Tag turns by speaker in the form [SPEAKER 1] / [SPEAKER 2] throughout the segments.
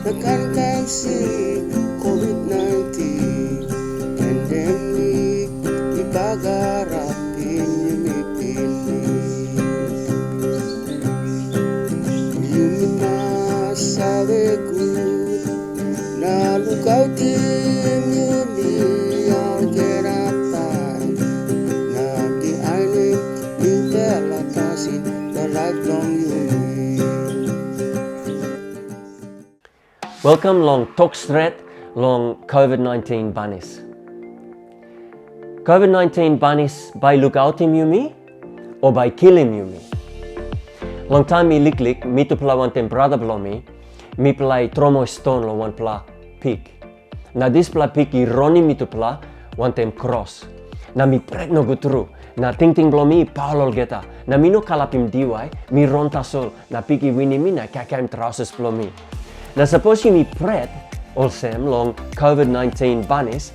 [SPEAKER 1] Tekankan si COVID-19 pandemic ipagarapin yung Pilipinas. Yung masabi ko na lukautim yung ang kerapan na dianim dispela tasin lifelong yumi.
[SPEAKER 2] Welcome long Stret long COVID19 Banis. COVID19 Banis by lukautim yumi or by Kisim yumi. Long time mi lik mi tu pla wantaim brother blomi mi play tromo stone lo one pla pig. Na dispela pig I roni mi tu pla wantaim cross. Na mi pret no gutru. Na ting blomi paulol geta. Na mi no kalapim diwai mi ronta sol. Na pigi wini mi na kakaim trauses blomi. Na suppose you mi pret olsem long COVID-19 Banis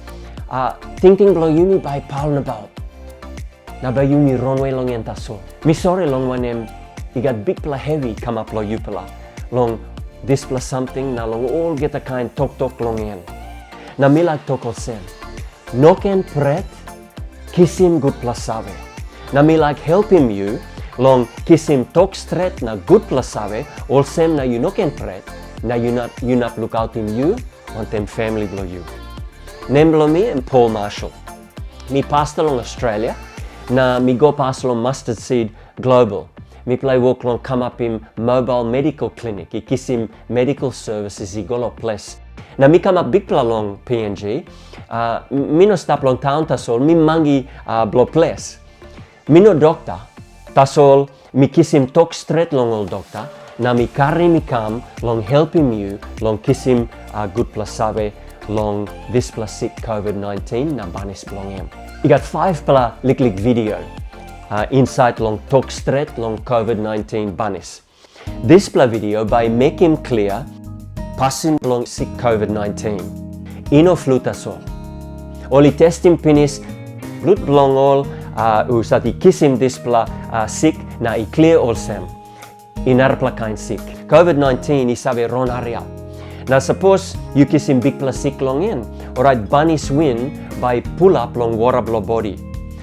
[SPEAKER 2] ting blo yumi by paul about. Na ba yumi ronwe long enta sol. Mi sorry long wanem I got big pla heavy come up lo upela. Long dispela something na long all get a kind tok long en. Na mi like tok olsem. Noken pret Kisim gutpela save. Na mi like helping you long Kisim tok Stret na gutpela save olsem na you noken pret na you not lukautim you wantaim famili blo you. Nem blo mi and Paul Marshall. Mi pastor long Australia na mi go pas long mustard seed global. Mi play walk long come up in mobile medical clinic. I Kisim medical services I golo place. Na mi come up big pla long PNG. Mi no stop long town tasol. Mi mangi blo place. Mi no doctor. Tasol mi Kisim tok Stret long ol doctor. Na mi carry mi kam long helping you long Kisim gutpela save long dispela sick COVID-19 na Banis blong em. I got 5 pla lik video. Insight long tok Stret long COVID-19 Banis. Dispela video by make him clear pasin long sick COVID-19. Ino fluta sol. Oli testing pinis flut blong all usati Kisim dispela sick na I clear olsem. Inar pla kind sick. COVID-19 I sabe ron area. Na suppose you Kisim big pla sick long in. Alright Banis win by pull up long water blo body.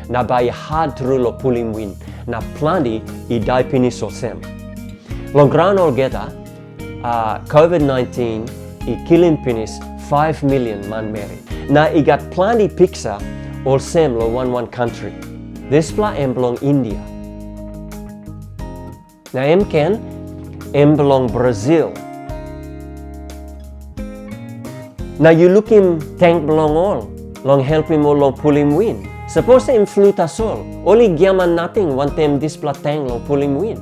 [SPEAKER 2] Na by hard through lo pulling win. Na plenty I die pinis olsem. Long ground all geta COVID-19 I killing pinis 5 million man married. Na I got plenty picture olsem lo one country. This pla em belong India. Na em ken em belong Brazil. Na you look him tank belong all. Long help him all long pull him win. Suppose em fluta sol. Oli giaman nothing wantem dispela tank long pull him win.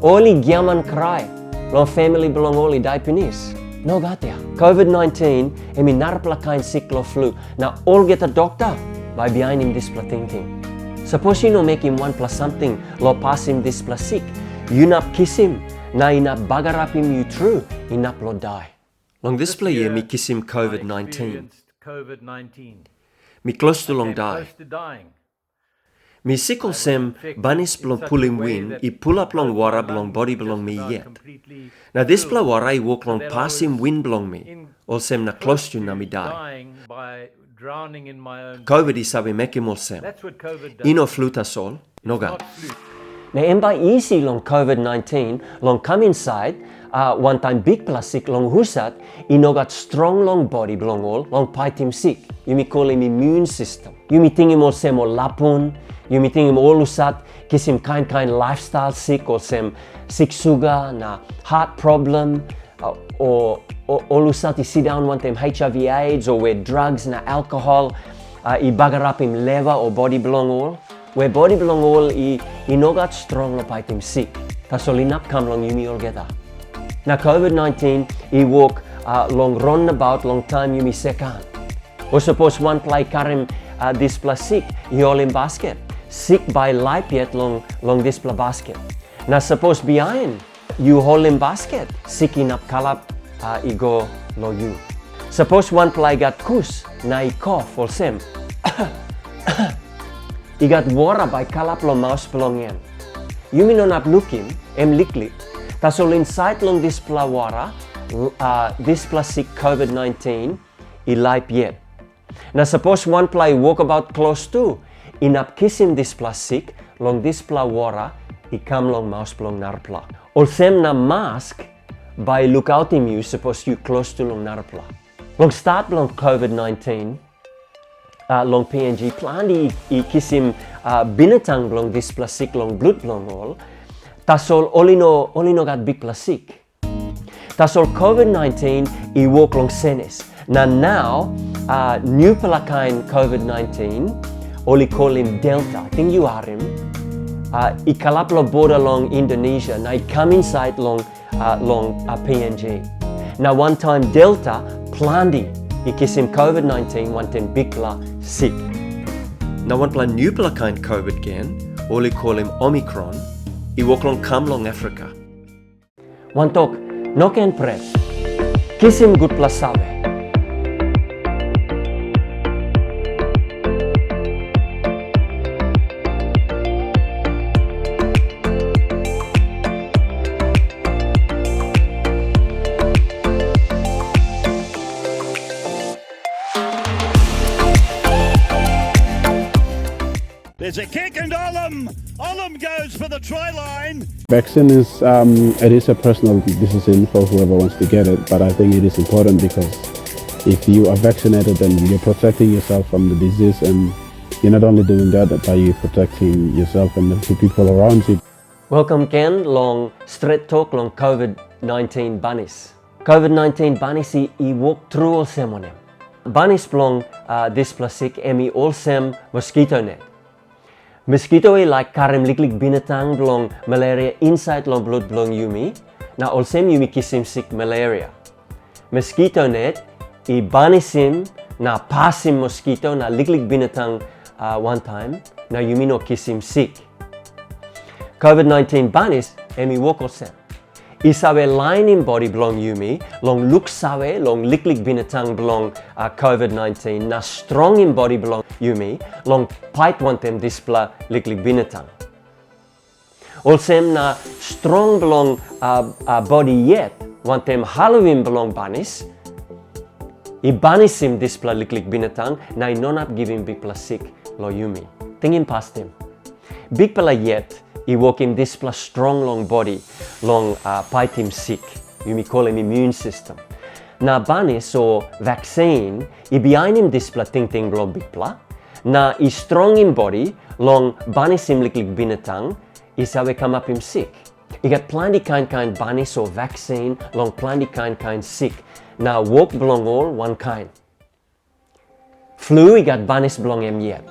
[SPEAKER 2] Oli giaman cry. Long family belong all I die pinis. No gatia. COVID-19 em inarpla kind sick lo flu. Na all get a doctor by behind him dispela thinking. Suppose you no make him one plus something lo pass him dispela sick. Inap Kisim na inap bagarapim you true inap lo die. Long dispela year mi Kisim COVID-19. Mi close to long die. Mi sick olsem Banis belong pulling win I pull up long water belong body belong me yet. Na dispela water I walk long pass him win belong me. Olsem na close to na mi die. COVID I sabe make him olsem. Ino fluta sol noga. Na emba easy long COVID-19 long come inside one time big plastic long husat ino got strong long body belong all long fight him sick. You me call him immune system. You me think him all sem or lapun. You me think him all usat Kisim kind lifestyle sick or sem sick sugar na heart problem or all usat I sit down one time HIV AIDS or wear drugs na alcohol I bagarap him liver or body belong all. Where body belong all I no got strong lo fight him sick. Tasol inap kam long yumi all geta. Na COVID-19 I walk long run about long time yumi second. Or suppose one play karim dispela sick I all in basket. Sick by life yet long dispela basket. Na suppose behind you hold in basket. Sick inap kalap I go lo you. Suppose one play got kus na I cough olsem. I got water by kalap lo mouse belong yan. You may not look him, em liklik. Tasol inside long dispela water, dispela sick COVID-19 I lipe yet. Now suppose one play walk about close to, inap kisim dispela sick, long dispela wara, I come long mouse long narpla. Olsem na mask by lukautim you suppose you close to long narpla. Long start long COVID-19, long PNG plandi I kisim binatang long dispela sick long blood long all, tasol olino gat big plasik. Tasol COVID-19 I walk long senes. Now new pelakain COVID-19 oli call him Delta. I think you are him. I kalap lo border long Indonesia. Now I come inside long PNG. Now one time Delta plandi I kiss him COVID-19 one time big la sick. Now one plan new pelakain COVID again. Oli call him Omicron. I walk long come long Africa. One talk Noken pret. Kisim gutpela sawe.
[SPEAKER 3] There's a kick and olsem. Olsem goes for the try line.
[SPEAKER 4] Vaccine is it is a personal decision for whoever wants to get it, but I think it is important because if you are vaccinated, then you're protecting yourself from the disease, and you're not only doing that, but you're protecting yourself and the people around you.
[SPEAKER 2] Welcome again long Stret talk long COVID-19 Banis. COVID-19 Banis I walk through olsem on him. Banis long dispela sick emi olsem mosquito net. Mosquito I like karem liklik binatang belong malaria inside long blood belong yumi. Na olsem yumi kisim sick malaria. Mosquito net I banisim na pasim mosquito na liklik binatang one time na yumi no kisim sick. COVID-19 banis emi walk olsem. Isawe line in body belong yumi, long look sawe, long liklik binatang belong COVID-19, na strong in body belong yumi, long pipe wantem dispela liklik binatang. Olsem na strong belong body yet, wantem Halloween belong banis, I banisim dispela liklik binatang, na I nonap giving big pela sick lo yumi. Tingin past him. Big pela yet, I walk him dispela strong long body, long fight him sick. You may call him immune system. Na banis or vaccine, I behind him dispela ting ting belong big pla. Na I strong in body, long banis him liklik binatang, I sawe come up him sick. I got plenty kind banis or vaccine, long plenty kind sick. Na walk belong all one kind. Flu I got banis belong him yet.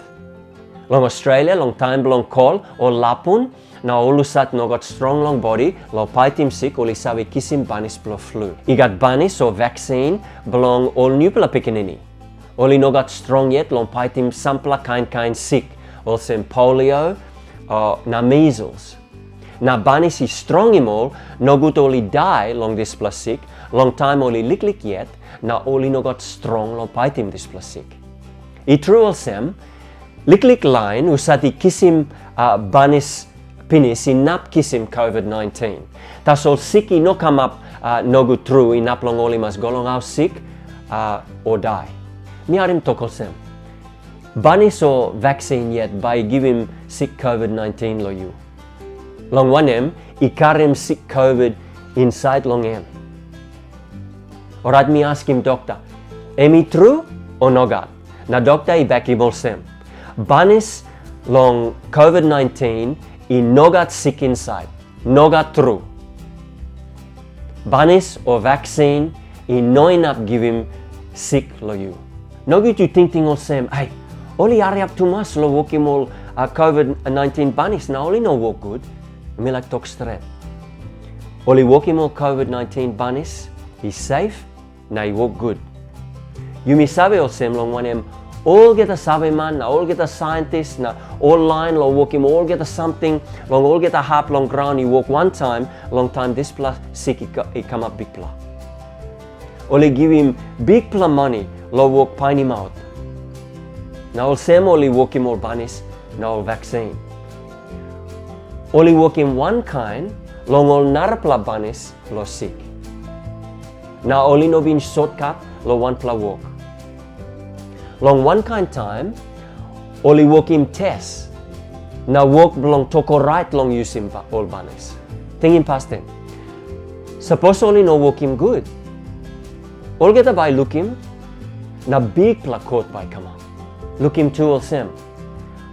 [SPEAKER 2] Long Australia, long time belong call or lapun, na olusat no got strong long body, lo paitim sick, oli sawe kisim banis belo flu. I got banis or vaccine belong all new pela pikinini. Oli no got strong yet, long paitim sampla kind sick, olsem polio, na measles. Na banis I strong im all, no good oli die long dispela sick, long time oli liklik yet, na oli no got strong long paitim dispela sick. I true olsem, liklik line usati kisim banis pinis inap kisim COVID-19. Tasol sick I no come up no good through inap long oli mas golong out sick or die. Mi arim tokosem. Banis or vaccine yet by give him sick COVID-19 lo you. Long one em I karim sick COVID inside long em. Alright, me ask him doctor, emi true or no got? Na doctor I back him olsem. Banis long COVID-19 I no got sick inside, no got true. Banis or vaccine I no inap give him sick lo you. No good you think olsem, ay, oli ari up too much lo walk him all COVID-19 banis, na oli no walk good. Me like talk Stret. Oli walk him all COVID-19 banis, he's safe, na he walk good. You mi sabe olsem long one em, all get a sabe man, na all get a scientist, na all line lo walk him, all get a something, long all get a hap long ground, he walk one time, long time this plus sick he come up big pla. Oli give him big pla money, lo walk pine him out. Na all sem oli walk him all banis, na all vaccine. Oli walk him one kind, long all narapla banis lo sick. Na oli no bin shortcut lo one pla walk. Long one kind time, oli walk him test. Na walk belong toko right long use him all banis. Tingin past him. Suppose oli no walk him good. All get a by look him. Na big pla court by come up. Look him to olsem.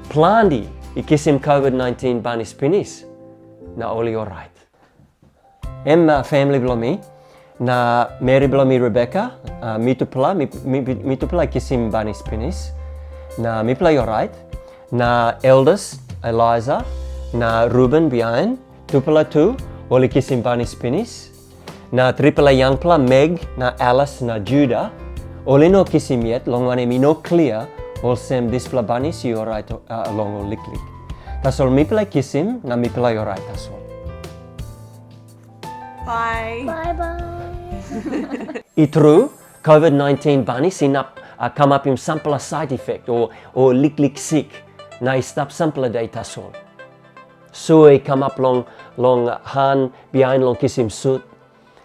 [SPEAKER 2] Plandi I Kisim COVID-19 Banis pinis. Na oli alright. Family below na Mary below Rebecca, mitupla Kisim Banis pinis. Na mi play alright. Na eldest Eliza, na Ruben behind, tupla two, oli Kisim Banis pinis. Na tripla young pla Meg, na Alice, na Judah. Oli no Kisim yet, long one mi no clear, olsem dispela banis you alright along o lik. Tasol mi play Kisim, na mi play alright tasol.
[SPEAKER 5] Bye.
[SPEAKER 1] Bye-bye.
[SPEAKER 2] True, COVID-19 banis inap come up in sample side effect or lik sick. Na stop sample day tasol. So I come up long hand behind long Kisim suit,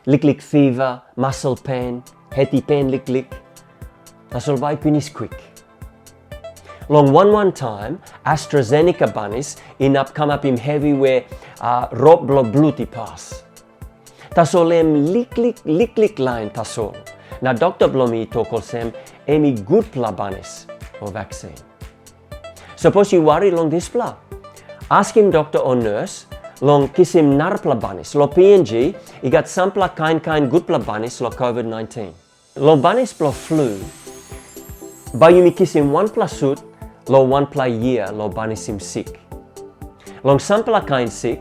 [SPEAKER 2] lik fever, muscle pain, heady pain lik. Tasol by pinis quick. Long one time, AstraZeneca banis inap come up in heavy where rob blo bluti pass. Tasol lik line tasol. Na doctor blomi tokol sem emi gutpela banis or vaccine. Suppose you worry long dispela. Ask him doctor or nurse long Kisim narpla banis. Lo PNG I got sampla kind gutpela banis lo COVID-19. Long banis blo flu. By you Kisim one plus suit lo one plus year lo banisim sick. Long sampla kind sick.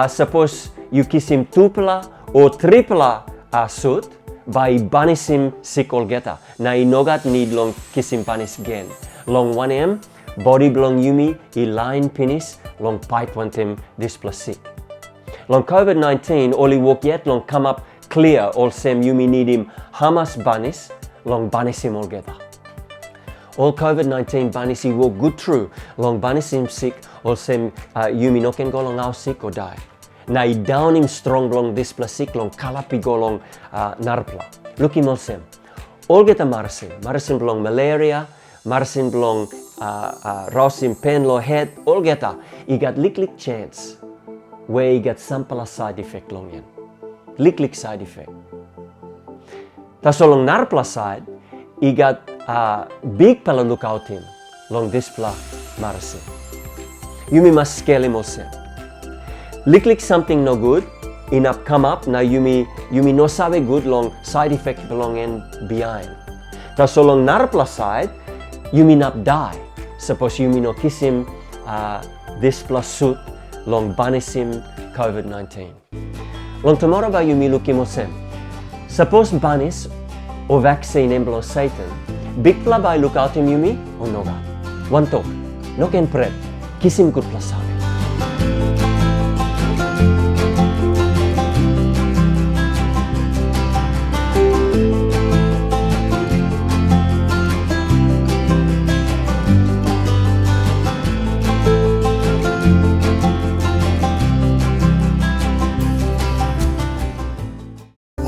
[SPEAKER 2] Suppose you Kisim tupla or tripla suit by banisim sick olgeta. Na inogat need long Kisim banis gen. Long 1M body belong yumi I line pinis long pipe wantaim dispela sick. Long COVID-19 oli walk yet long come up clear olsem yumi need him hamas banis long banisim olgeta. All COVID-19 banis I walk good through long banisim sick olsem yumi Noken go long out sick or die. Na I down him strong long dispela sick long kalapi go long narpla. Look him olsem. All get a marasin belong malaria, marasin belong rosim pen lo head, all get a. I got lik chance where he got sample side effect long yen. Lik side effect. Tas long narpla side, I got big pela lukautim long dispela marasin. Yumi must scale him olsem. Lik something no good, inap come up, na yumi no sabe good long side effect belong in behind. Tas long narpla side, yumi nap die. Suppose yumi no Kisim dispela suit long banisim COVID-19. Long tomorrow ba yumi lukim olsem. Suppose banis or vaccine emblo Satan, big pla by lukautim yumi or noga. One talk, Noken pret, Kisim good plus sabi.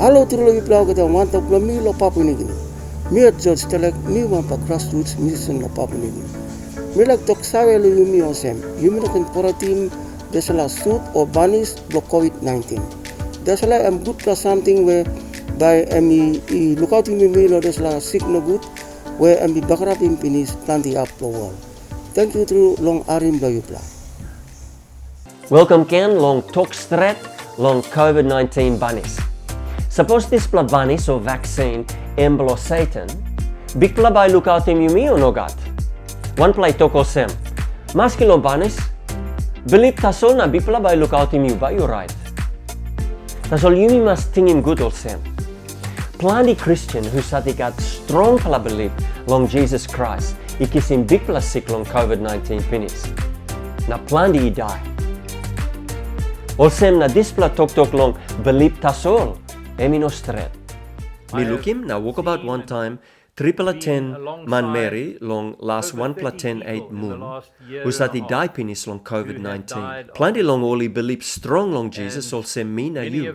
[SPEAKER 1] Halo tiro mi plau kata wanta pula mi lo papu ni gini. Mi at George telek mi wampa grassroots musician lo papu ni gini. Mi lak tok sawe lo yumi olsem. Yumi nakin poratim desala suit or banis lo COVID-19. Desala am good plus something where by emi lukautim mi lo desala sick no good where emi bakarap im pinis planti up lo wall. Thank you through long arim lo yupla.
[SPEAKER 2] Welcome Ken long talk Stret long COVID-19 banis. Suppose this pla banis or vaccine emblo Satan, big pla by lukautim yumi or nogat. One play talk olsem. Maskilo banis, believe tasol na big pla by lukautim you, but you're right. Tasol yumi must think him good olsem. Plenty Christian who said he got strong pla belief long Jesus Christ, he Kisim big pla sick long COVID-19 finish. Na plenty he die. Olsem na dispela talk long believe tasol. Emi no Stret. Mi lukim na walk about one time 3+10 man Mary long last 1+10 moon, usati die pinis long COVID-19. Plenty long oli believe strong long Jesus, olsem me na you.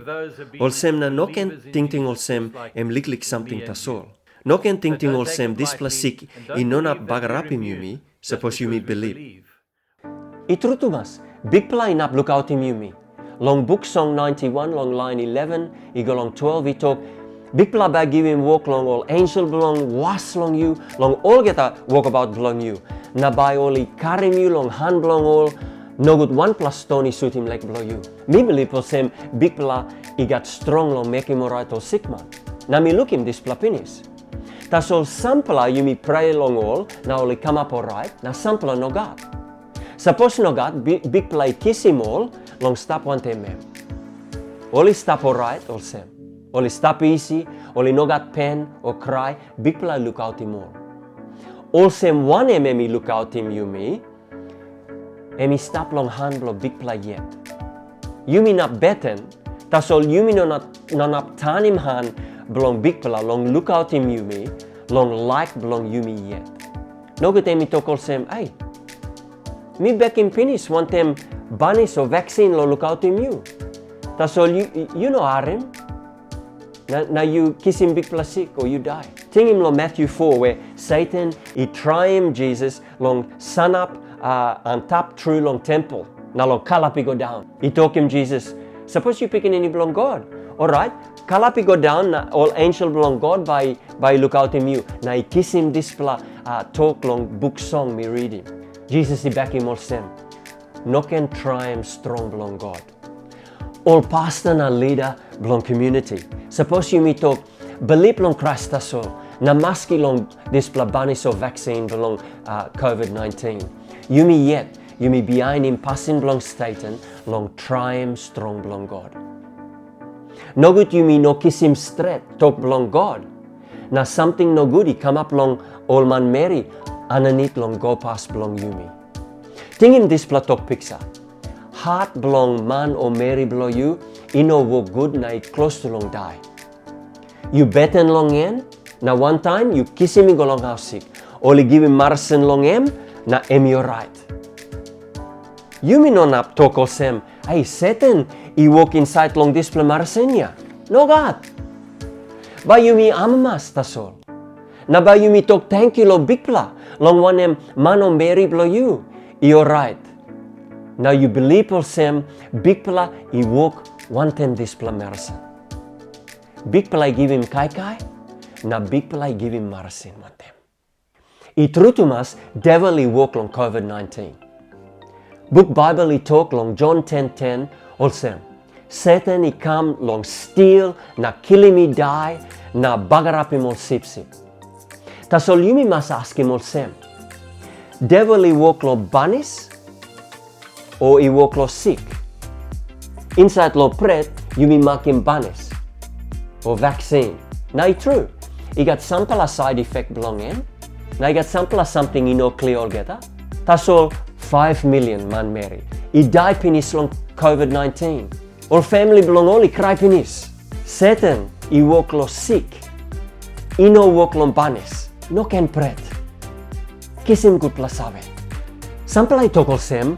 [SPEAKER 2] Olsem na noken ting olsem liklik something tasol. Noken ting olsem displasik inap bagarapim yumi, suppose yumi believe. Itrutumas, big pla inap lukautim yumi. Long book song 91, long line 11, go long 12, he talk, big pla bag give him walk long all angel belong, was long you, long all get a walk about belong you. Na by only karim you long hand belong all, no good 1+ stony suit him like below you. Me believe for same big pla, he got strong long make him alright or sick man. Na me look him this pla pinis. Tas all sampla you me pray long all, na only come up alright, na sampla no got. Suppose no got, big pla Kisim all, long stop wantaim mem. Only stop alright, olsem. Only stop easy, only no got pain or cry, big pla lukautim all. Olsem one emi lukautim you me, emi stop long hand blow big pla yet. You me not beten, tas all you me no not tanim hand belong big pla long lukautim you me, long like belong you me yet. No good emi talk olsem, ay. Me back in pinis want them banis or vaccine lo lukautim you. That's all you know arim. Now you kiss him big plastic or you die. Ting him lo Matthew 4 where Satan he try him Jesus long sun up and tap through long temple. Now long kalapi go down. He talk him Jesus. Suppose you picking any belong God. Alright, kalapi go down na all angel belong God by lukautim you. Now he kiss him dispela talk long book song me read him. Jesus he back him olsem. Noken triumph strong belong God. All pastor na leader belong community. Suppose you me talk believe long Christ tasol. Na maski long dispela banis or vaccine belong COVID-19. You me yet, you me behind him passing belong Satan long triumph strong belong God. No good you me no Kisim Stret talk belong God. Na something no good he come up long old man Mary. Underneath long go past belong you me. Think him this platok picture. Heart belong man or Mary below you, no walk good na close to long die. You beten long en, na one time you kiss him go long house sick. Only give him marsen long na you right. You me no nap talk olsem, ay Satan, he walk inside long display marsenia. No God. Ba you me amamas tasol. Na ba you me talk thank you lo big pla. Long one man or Mary below you, you're right. Now you believe olsem big pla he walk one time dispela marsen. Big pla give him kai, na big pla give him marsen one time. He true to us devil he walk long COVID-19. Book Bible he talk long John 10:10 olsem. Satan he come long steal, na kill him he die, na bagarap him all sip. Tas all you me must ask him olsem. Devil he walk lo banis or he walk lo sick. Inside lo pret you me mark him banis or vaccine. Now true. He got sample a side effect belong in. Now he got sample of something he no clear all get. Tas all 5 million man Mary. He die pinis long COVID-19. All family belong all he cry pinis. Satan he walk lo sick. He no walk lo banis. Noken pret. Kisim gutpela save. Sample I talk olsem,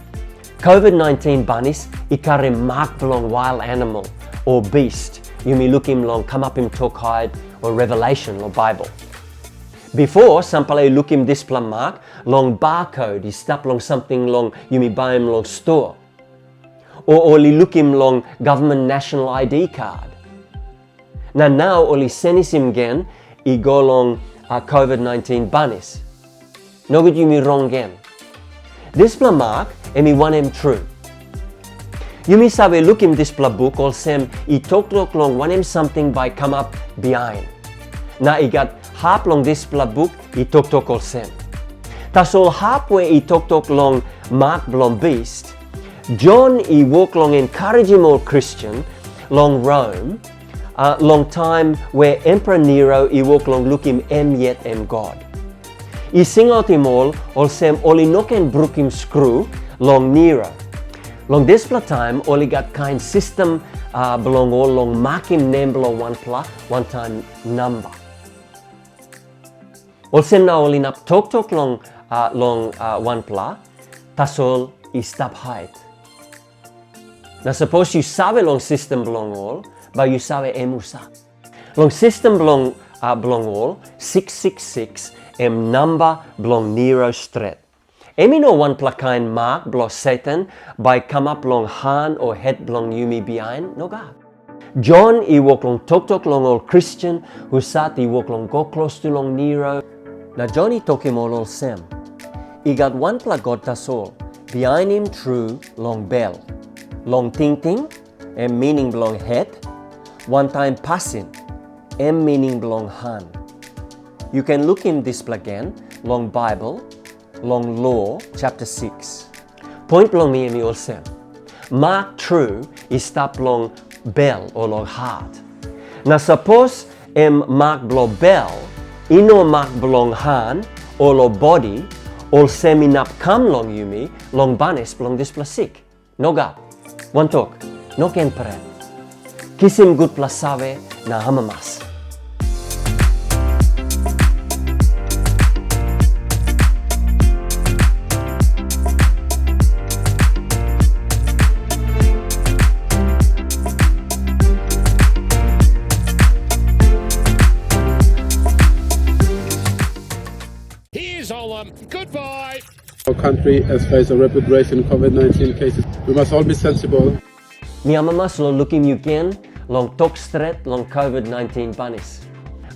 [SPEAKER 2] COVID-19 banis, I carry mark belong wild animal or beast. You may look him long, come up him talk hide or revelation or Bible. Before, sample I look him dispela mark, long barcode, he stop long something long, you may buy him long store. Or he look him long government national ID card. Now, only sends him again, he go long COVID-19 banis. No good you me wrong again. Dispela mark, and me want him true. You me sabe look him dispela book, olsem, he talk long, want him something by come up behind. Now he got half long dispela book, he talk olsem. Tas all halfway he talk long mark belong beast. John he walk long encourage him all Christian, long Rome, long time where Emperor Nero he walk long look him yet God. He sing out him all olsem oli Noken brook him screw long Nero. Long this time only got kind system belong all long mark him name below one time number. Olsem na ol inap tok long wanpla, tasol istap height. Na suppose you sabe long system belong all, but you sabe emusa. Long system belong all, 666 number belong Nero Stret. Emi no wanpla kind mark belong Satan by come up long han or head belong yumi behind, no God. John I walk long tok long all Christian who sat I walk long go close to long Nero. Now Johnny took him all olsem. He got one plug God tas all. Behind him true long bell. Long ting and meaning belong head. One time passing, m meaning belong hand. You can look in this plug again, long Bible, long law, chapter 6. Point belong me olsem. Mark true is stop long bell or long heart. Now suppose mark belong bell, ino mark belong hand or lo body, olsem inap come long yumi, long banis belong dispela sick. No God. One talk. Noken pret. Kisim gutpela save na hamamas.
[SPEAKER 3] Goodbye.
[SPEAKER 4] Our country has faced a rapid rise in COVID-19 cases. We must all be sensible.
[SPEAKER 2] Mi amamas lo looking you can long tok Stret long COVID19 Banis.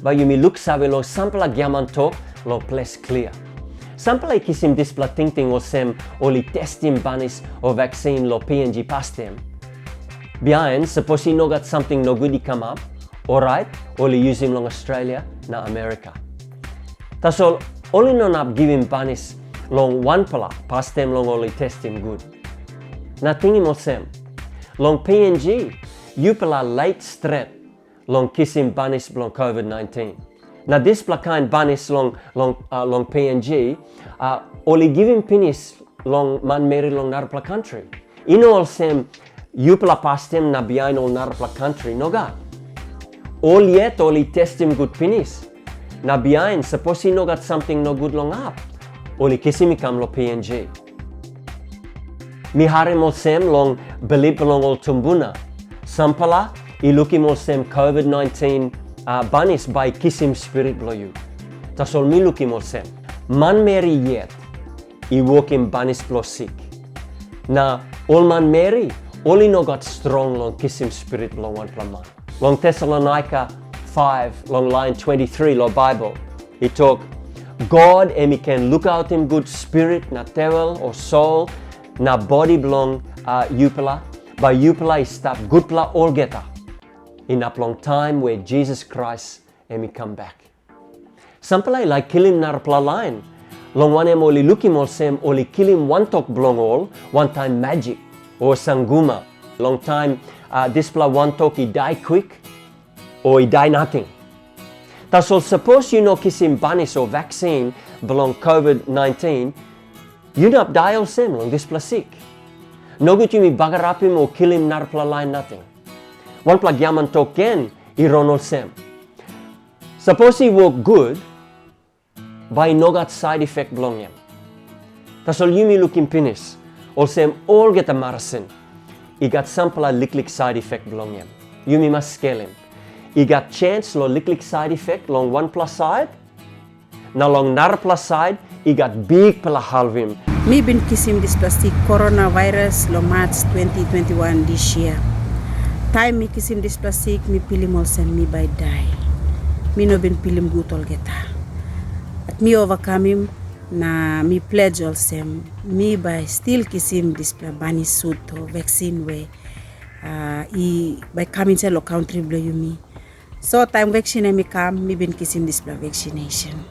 [SPEAKER 2] But you mi look sabe lo sampla gyaman tok lo place clear. Sampla kisim dispela ting olsem oli testing Banis or vaccine lo PNG pastem. Behind suppose you no got something no goody come up, alright, oli use him long Australia na America. Tasol only no nap give him Banis long one pala pastem long oli test him good. Na ting him olsem. Long PNG, upela late Stret, long Kisim Banis belong COVID-19. Now this kind Banis long PNG, only giving pinis long man meri long narpla country. Ino olsem upela pastem na behind all narpla country, no God. All yet only test him good pinis. Na behind suppose he no got something no good long up. Only Kisim come lo PNG. Mi harim olsem long belip long ol tumbuna. Sampala ilukim olsem COVID-19 Banis by Kisim spirit below you. Tasol mi lukim olsem. Man meri yet I walk in Banis below sick. Na all man meri only no got strong long Kisim spirit below one plaman. Long Thessalonica 5 long line 23 lo Bible. He talk God emi can lukautim good spirit na tewel or soul na body belong upela, but upela is stop gutpela all geta. Inap long time where Jesus Christ emi come back. Sampalai like kill him narpla line. Long one em oli lookim olsem oli kill him one talk belong all, one time magic or sanguma. Long time dispela one talk he die quick or he die nothing. Tasol suppose you know Kisim Banis or vaccine belong COVID-19, you not die olsem long dispela sick. No good you mi bagarapim or kill him narpla line nothing. One plag yaman token iron olsem. Suppose he walk good, by no got side effect belong him. Tasol you mi looking pinis, olsem all get a marasin. He got sampla lick side effect belong him. You mi must scale him. He got chance lo lick side effect long one plus side. Now long nar plus side, he got big pala halvim.
[SPEAKER 5] Mi bin kisim this plastic coronavirus lo March 2021 this year. Time mi kisim this plastic mi pilim olsem mi by die. Mi no bin pilim gutol geta. At mi overcome him na mi pledge olsem mi by still kisim this Banis suit or vaccine way. By coming to lo country blow you me. So time vaccine mi come mi bin kisim this vaccination.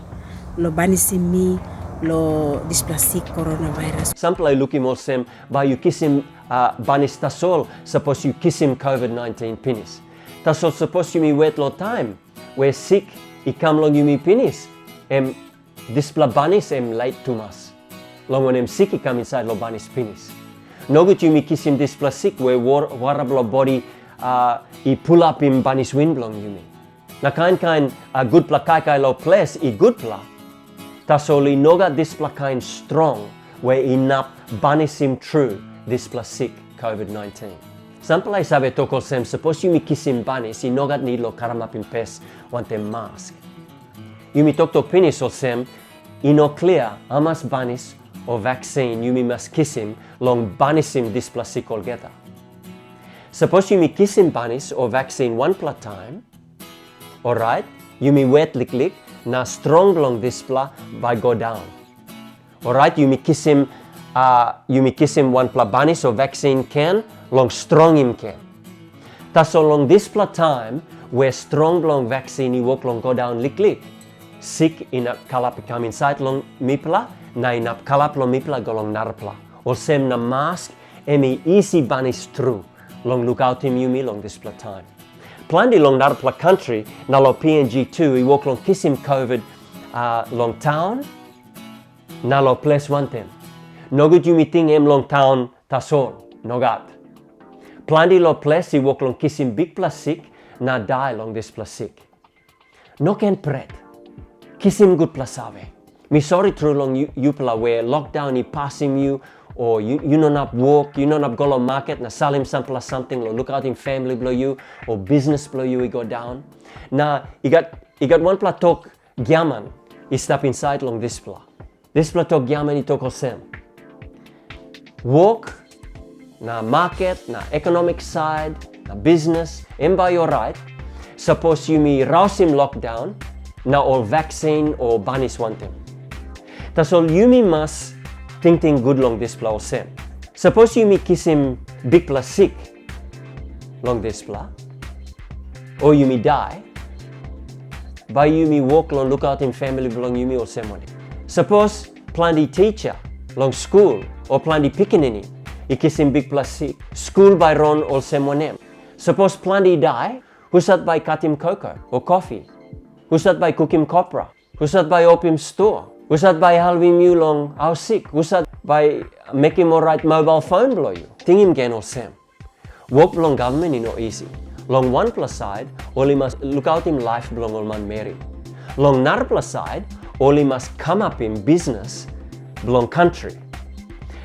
[SPEAKER 5] Lo banisim mi lo displastic coronavirus.
[SPEAKER 2] Sample I lookim olsem by you kisim Banis tasol suppose you kisim COVID-19 pinis. Tasol suppose you mi wait lo time where sick I come long you mi pinis. Displa Banis late tumas. Long when sick I come inside lo Banis pinis. No good you mi kisim displa sick where warablo body I pull up in Banis wind long you mi. Na kind good pla kai lo place I good pla. Tasol nogat dispela kind strong where inap banisim true dispela sick COVID-19. Sampai sabe toko olsem suppose yumi kisim banis inogat nilo karamapin pes wantem mask. Yumi tok pinis olsem ino clear amas banis o vaccine yumi mas kisim long banisim dispela sick olgeta. Suppose yumi kisim banis o vaccine one pla time. Alright, yumi wet lik na strong long dispela by go down. Alright, yumi kisim one pla banis o vaccine can long strong im can. Taso long dispela time where strong long vaccine iwok long go down lik. Sick inap kalap come inside long mipla na inap kalap long mipla golong narpla. Olsem na mask emi easy banis true long lukautim yumi long dispela time. Plandi long narpla country na lo PNG2 iwok long kisim COVID long town na lo place wantem. Nogut yumi ting em long town tasol nogat. Plandi lo place iwok long kisim big plus sick na die long this plus sick. Noken pret. Kisim good plus ave. Mi sorry true long you pla where lockdown i passing you or you non up walk, you non up go lo market na salim sampla something lo lukautim family blow you or business blow you i go down. Na I got one pla talk gyaman I step inside long this pla. This pla talk gyaman I talk olsem. Walk na market na economic side na business and by your right. Suppose you mi rausim lockdown na all vaccine or banis wantem. Tasol yumi mas ting good long this pla olsem. Suppose yumi kisim big pla sick long this pla or yumi die by yumi walk long lukautim family belong yumi olsem one. Suppose plandi teacher long school or plandi pikinini I kisim big pla sick school by ron olsem one. Suppose plandi die husat by katim cocoa or coffee. Husat by cookim copra. Husat by opium store. Husat by halvim you long how sick. Husat by making more right mobile phone blow you. Tingim gen olsem. Work belong government no easy. Long one plus side, only must look out in life belong all man marry. Long nar plus side, only must come up in business belong country.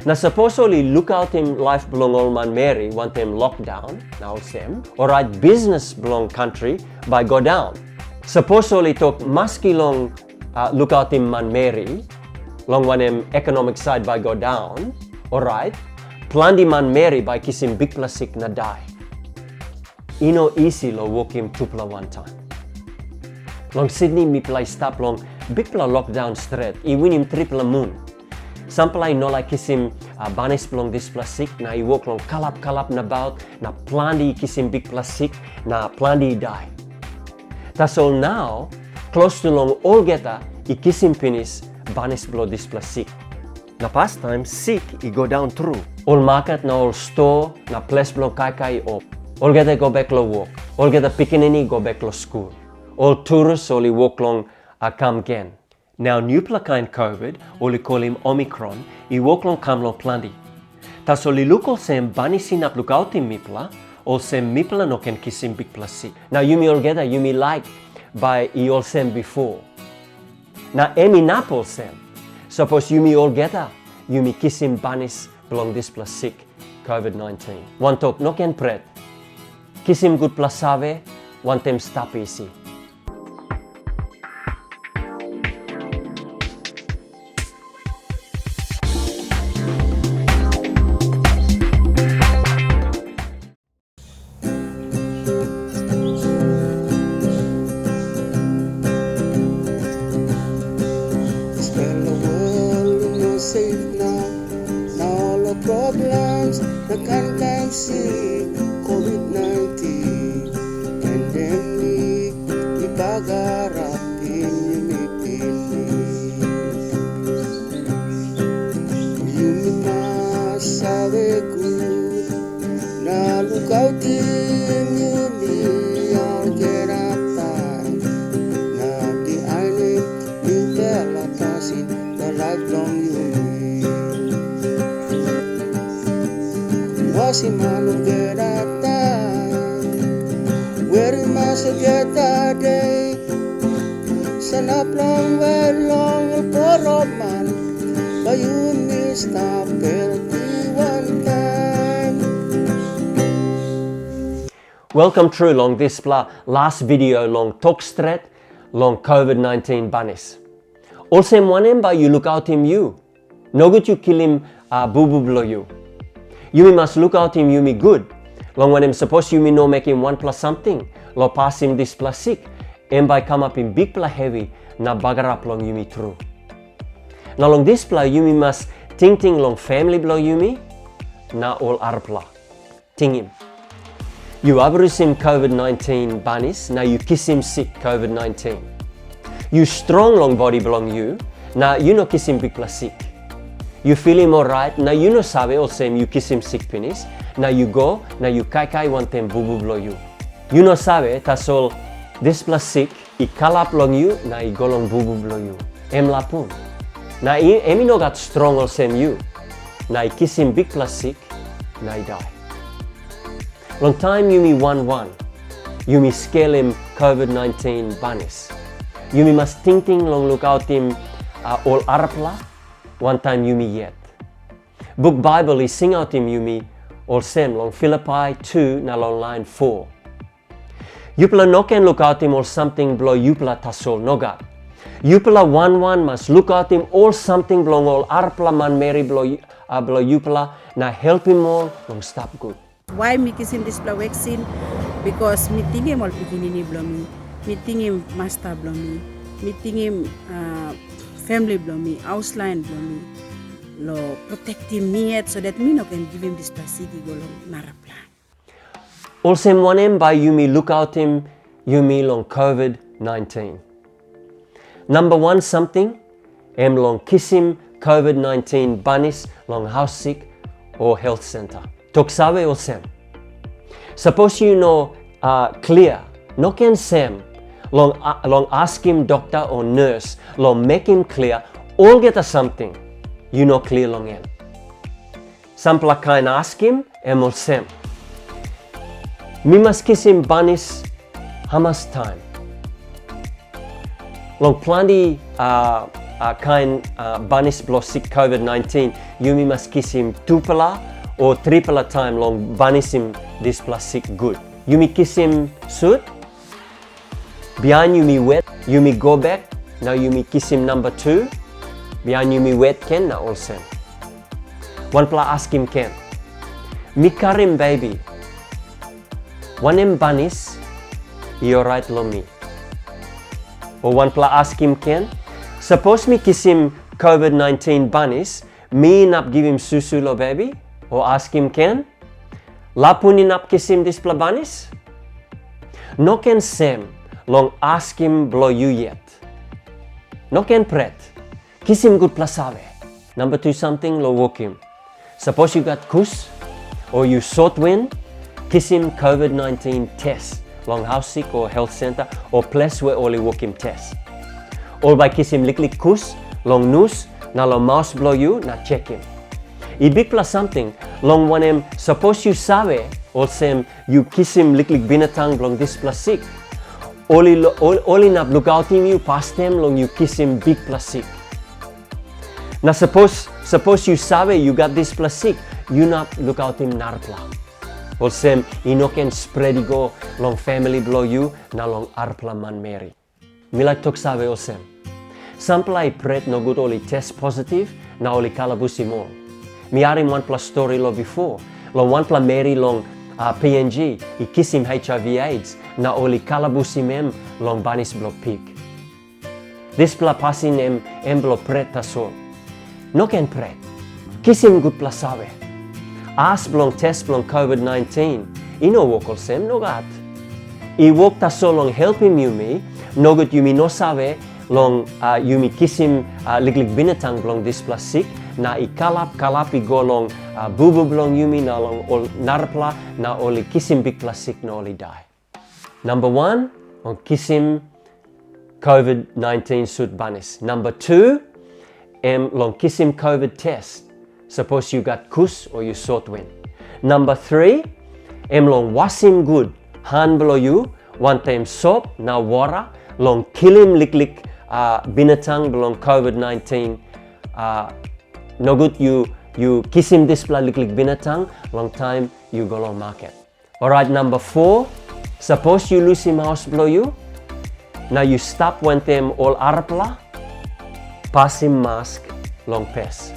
[SPEAKER 2] Now suppose only look out in life belong all man marry, want them lockdown, now olsem. Alright, business belong country by go down. Suppose only talk maski long look out in man marry, long one economic side by go down. Alright, plandi man marry by kisim big plastic na die. Ino easy lo walk him tupla one time. Long Sydney mi play stop long big pla lockdown Stret. I win him triple moon. Sampai no like kisim banis belong this plastic na I walk long kalap na bout na plandi kisim big plastic na plandi die. That's all now close to long all geta I kisim pinis banis below this plastic. Na past time sick I go down through. All market na all store na place belong kai op. All geta go back lo walk. All geta pikinini go back lo school. All tourists only walk long come again. Now new pla kind COVID, only call him Omicron, I walk long come long plandi. Tas only look olsem banis inap lukautim mipla, olsem mipla noken kisim big plastic. Now you me all geta, you me like by I olsem before. Now emi nap olsem. Suppose you me all geta, you me kisim banis belong this plastic COVID-19. One talk noken pret. Kisim good plasave, one tem stop easy.
[SPEAKER 1] Safe now all the problems that can see COVID-19 pandemic ipagarapin yumi masawe ku na lukautim yumi ang kerapan na di ainin ibela pasin na lifelong si mano gerata where must get that day sanap lang welong poroman bayun is na perti one time.
[SPEAKER 2] Welcome true long dispela last video long talk Stret long COVID-19 Banis. Olsem wantaim ba you lukautim you. No good you kill him bubu below you. You must lukautim you me good. Long wantaim suppose you me no make him 1 plus something. Lo pass him this plus sick. And by come up in big pla heavy na bagarap long you me true. Now long this pla you me must ting long family below you me na all arpla. Ting him. You abrus him COVID-19 Banis, now you kiss him sick COVID-19. You strong long body belong you, now you no kiss him big plus sick. You feel him alright, now you no sabe olsem you kiss him sick penis. Now you go, now you kai wantaim bubu below you. You no sabe, tas all this plus sick, I kalap long you, now I go long bubu below you. Em lapun. Now emi no got strong olsem you. Now I kiss him big plus sick, now I die. Long time you me 1-1. You me scale him COVID-19 Banis. You me must ting long lukautim all arapla. One time you me yet. Book Bible is sing out him you me olsem long Philippi 2 na long line 4. Yupla Noken lukautim all something below yupla tasol nogat. Yupla 1-1 must lukautim all something belong all arapla man Mary below yupla na help him all long stop good.
[SPEAKER 5] Why me kisim dispela vaccine? Because me tingim all pikinini blomi, me tingim master blomi, me tingim family blomi, house line blomi, lo protect him me yet so that me no can give him this plasiki go long narapla.
[SPEAKER 2] Olsem wantaim by you me lukautim you me long COVID-19. Number 1 something, em long Kisim COVID-19 Banis long house sick or health center. Toksawe olsem. Suppose you know clear, no can sem, long ask him doctor or nurse, long make him clear, all get a something, you know clear long em. Sampla kind ask him, em olsem. Me must kiss him Banis, hamas time. Long plenty kind Banis blow sick COVID-19, you me must kiss him tupela or tripela time long banis him this plus sick good. You me kiss him suit. Behind you me wet, you me go back. Now you me kiss him number 2. Behind you me wet ken na olsem. One pla ask him ken. Me karim baby. One em banis, you alright lo me. Or one pla ask him ken. Suppose me kiss him COVID-19 banis, me inap give him susu lo baby. Or ask him ken, lapun inap kisim this plabanis? No can sem, long ask him blow you yet. No can pret, kisim good plasave. Number 2 something lo walk him. Suppose you got kus, or you short wind, kiss him COVID-19 test, long house sick or health center, or place where only walk him test. Or by kiss him lick kus, long noose, na long mouse blow you, na check him. I big plus something, long wantaim, suppose you sabe, olsem, you kiss him lick binatang long this plus sick. Oli nap lukautim you past them long you kiss him big plus sick. Now suppose you sabe you got this plus sick, you nap lukautim narpla. Olsem, ino can spread go long family below you, na long arpla man Mary. Milak tok sabe olsem. Samplai pret no good oli test positive, na oli kalabusi more. Mi arim 1 plus story lo before, long 1 plus Mary long PNG, I kiss him HIV AIDS, na oli kalabusi mem long banis block pig. This pla passing em blo pret tasol. No can pret, kiss him good plus sabe. As blong test blong COVID-19, ino walk olsem no gat. I walk tasol long help him you me, no good you me no sabe, long you me kiss him lik binatang blong this plus sick, na I kalap I go long bubu blong yumi na long ol narpla na oli kisim big plus sick na oli die. Number 1 on kisim COVID-19 suit banis. Number 2 long kisim COVID test. Suppose you got kus or you short wind. Number 3 long wasim good hand below you. One time soap na water long kilim lik binatang belong COVID-19 no good you kisim dispela liklik binatang long time you go long market. Alright, number 4, suppose you lose him house below you. Now you stop when them all arapla, pass him mask long pes.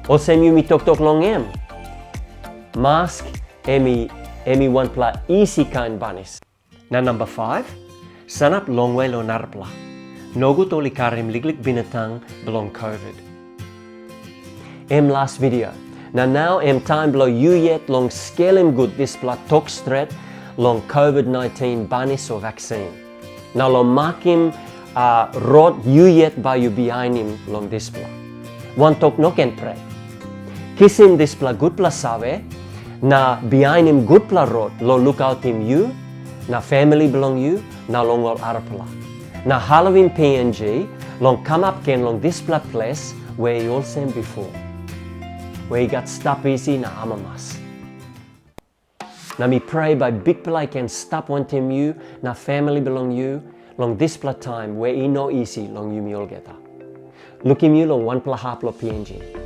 [SPEAKER 2] Olsem you mi tok long em. Mask emi one pla easy kind banis. Now number 5, sanap long way lo narpla. Nogut oli karim liglik binatang belong COVID. Last video. Now time below you yet long scale him good dispela tok Stret long COVID19 Banis or vaccine. Now long mark him rod you yet by you behind him long dispela. One tok Noken pret. Kisim dispela gutpela save. Na behind him gutpela rod lo lukautim you. Na famili belong you. Na long all arpela. Na Halloween PNG long come up ken long dispela place where you olsem before. Where you got stop easy na amamas. Na me pray by big pela can stop wantaim you, na family belong you, long dispela time where you no easy long you me all geta. Look him you long one pela haplo PNG.